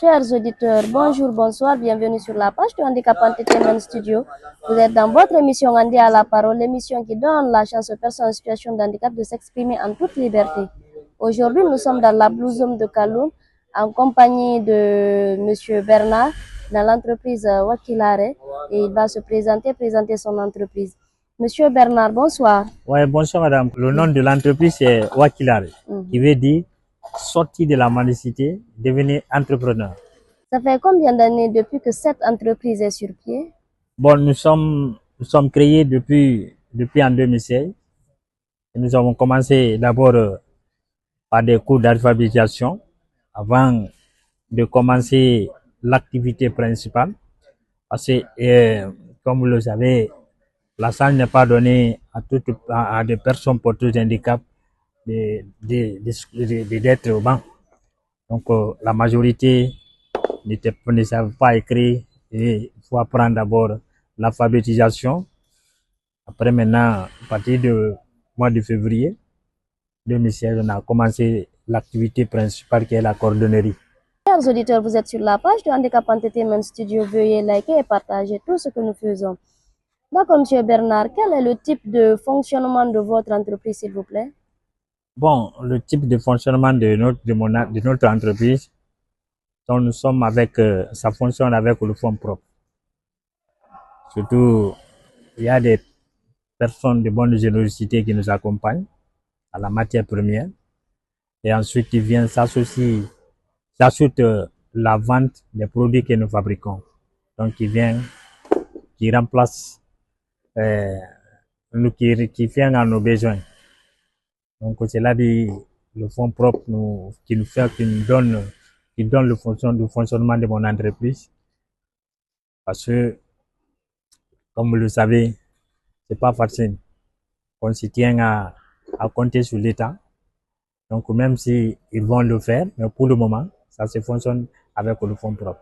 Chers auditeurs, bonjour, bonsoir, bienvenue sur la page de Handicap Entertainment Studio. Vous êtes dans votre émission Handi à la parole, l'émission qui donne la chance aux personnes en situation de handicap de s'exprimer en toute liberté. Aujourd'hui, nous sommes dans la Blue Zone de Kaloum en compagnie de Monsieur Bernard dans l'entreprise Wakilare et il va se présenter son entreprise. Monsieur Bernard, bonsoir. Oui, bonsoir madame. Le nom de l'entreprise est Wakilare, qui veut dire sortir de la mendicité, devenir entrepreneur. Ça fait combien d'années depuis que cette entreprise est sur pied? Bon, nous sommes créés depuis en 2016. Nous avons commencé d'abord par des cours d'alphabétisation avant de commencer l'activité principale. Parce que, comme vous le savez, la salle n'est pas donnée à des personnes porteuses de handicap d'être au banc. Donc, la majorité ne savent pas écrire et il faut apprendre d'abord l'alphabétisation. Après, maintenant, à partir du mois de février 2016, on a commencé l'activité principale qui est la cordonnerie. Chers auditeurs, vous êtes sur la page de Handicap Entertainment Studio. Veuillez liker et partager tout ce que nous faisons. D'accord, Monsieur Bernard, quel est le type de fonctionnement de votre entreprise, s'il vous plaît? Bon, le type de fonctionnement de notre entreprise, donc nous sommes avec, ça fonctionne avec le fonds propre. Surtout, il y a des personnes de bonne générosité qui nous accompagnent à la matière première. Et ensuite, ils viennent s'associer la vente des produits que nous fabriquons. Donc, ils viennent, qui remplacent, qui viennent à nos besoins. Donc, c'est là le fonds propre qui nous donne le fonctionnement de mon entreprise. Parce que, comme vous le savez, c'est pas facile. On s'y tient à compter sur l'État. Donc, même si ils vont le faire, mais pour le moment, ça se fonctionne avec le fonds propre.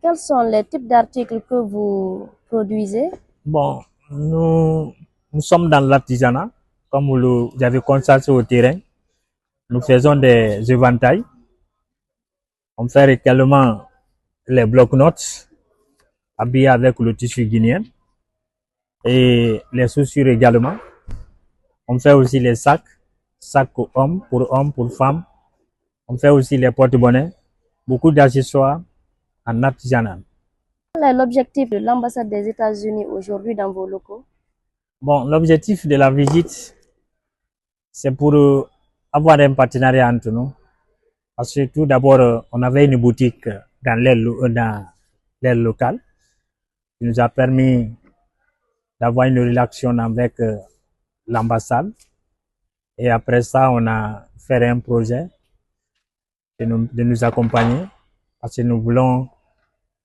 Quels sont les types d'articles que vous produisez? Bon, nous sommes dans l'artisanat. Comme vous avez constaté au terrain, nous faisons des éventails. On fait également les blocs-notes habillés avec le tissu guinéen et les chaussures également. On fait aussi les sacs pour hommes, pour femmes. On fait aussi les porte-bonnets, beaucoup d'accessoires en artisanat. Quel est l'objectif de l'ambassade des États-Unis aujourd'hui dans vos locaux? Bon, l'objectif de la visite, c'est pour avoir un partenariat entre nous. Parce que tout d'abord, on avait une boutique dans l'aile locale qui nous a permis d'avoir une relation avec l'ambassade. Et après ça, on a fait un projet de nous accompagner parce que nous voulons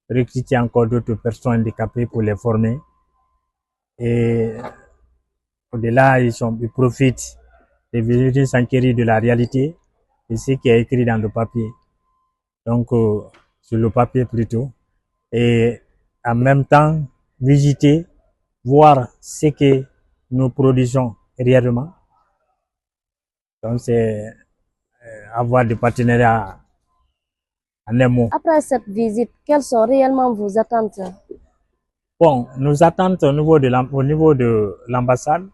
recruter encore d'autres personnes handicapées pour les former. Et au-delà, ils profitent de venir s'enquérir de la réalité de ce qui est écrit dans le papier. Donc, sur le papier plutôt. Et en même temps, visiter, voir ce que nous produisons réellement. Donc, c'est avoir des partenariats en un mot. Après cette visite, quelles sont réellement vos attentes? Bon, nos attentes au niveau de l'ambassade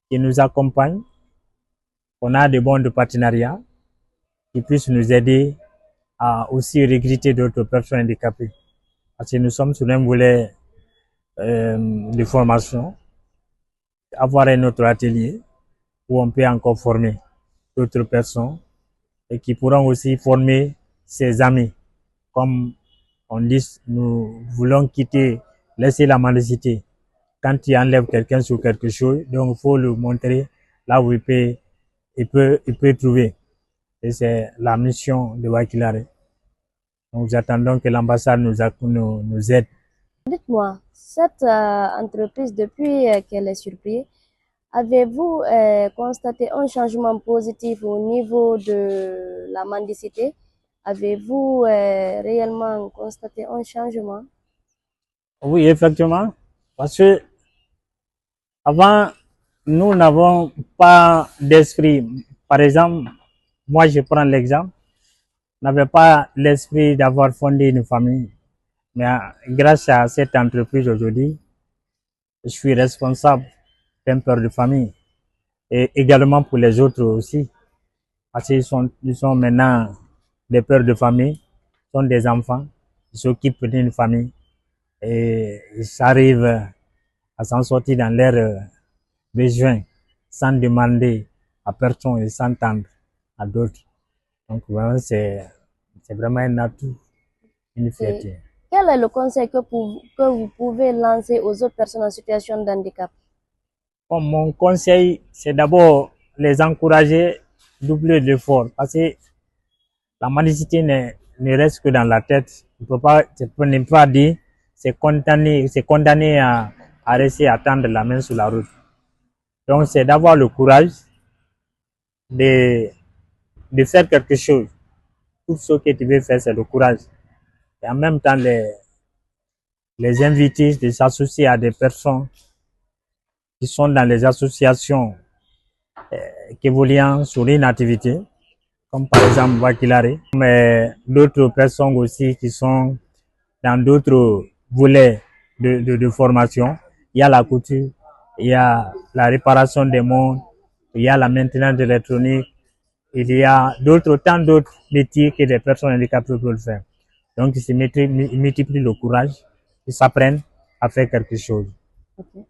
qui nous accompagne, on a des bons de partenariat qui puissent nous aider à aussi recruter d'autres personnes handicapées. Parce que nous sommes sur un volet de formation, avoir un autre atelier où on peut encore former d'autres personnes et qui pourront aussi former ses amis. Comme on dit, nous voulons laisser la mendicité. Quand tu enlèves quelqu'un sur quelque chose, donc il faut le montrer là où il peut trouver. Et c'est la mission de Wakilare. Donc, nous attendons que l'ambassade nous aide. Dites-moi, cette entreprise, depuis qu'elle est sur pied, avez-vous constaté un changement positif au niveau de la mendicité? Avez-vous réellement constaté un changement? Oui, effectivement. Parce que avant, nous n'avons pas d'esprit. Par exemple, moi je prends l'exemple. n'avait pas l'esprit d'avoir fondé une famille. Mais grâce à cette entreprise aujourd'hui, je suis responsable d'un père de famille et également pour les autres aussi. Parce qu'ils sont maintenant des pères de famille, sont des enfants, ils s'occupent d'une famille et ils arrivent à s'en sortir dans leurs besoins sans demander à personne et s'entendre à d'autres. Donc vraiment, c'est vraiment un atout, une fierté. Quel est le conseil que vous pouvez lancer aux autres personnes en situation de handicap? Bon, mon conseil, c'est d'abord les encourager, doubler l'effort, parce que la mendicité ne reste que dans la tête. Tu ne peux pas dire, c'est condamné à rester à tendre la main sur la route. Donc, c'est d'avoir le courage de faire quelque chose. Tout ce que tu veux faire, c'est le courage. Et en même temps, les inviter, de s'associer à des personnes qui sont dans les associations qui évoluent sur une activité, comme par exemple Wakilare, mais d'autres personnes aussi qui sont dans d'autres volets de formation. Il y a la couture, il y a la réparation des montres, il y a la maintenance électronique, il y a tant d'autres métiers que les personnes handicapées peuvent faire. Donc, ils multiplient le courage, ils s'apprennent à faire quelque chose. Okay.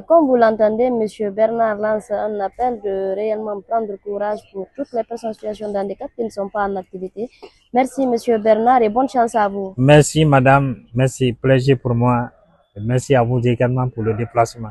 Comme vous l'entendez, M. Bernard lance un appel de réellement prendre courage pour toutes les personnes en situation de handicap qui ne sont pas en activité. Merci M. Bernard et bonne chance à vous. Merci madame, merci, plaisir pour moi. Merci à vous également pour le déplacement.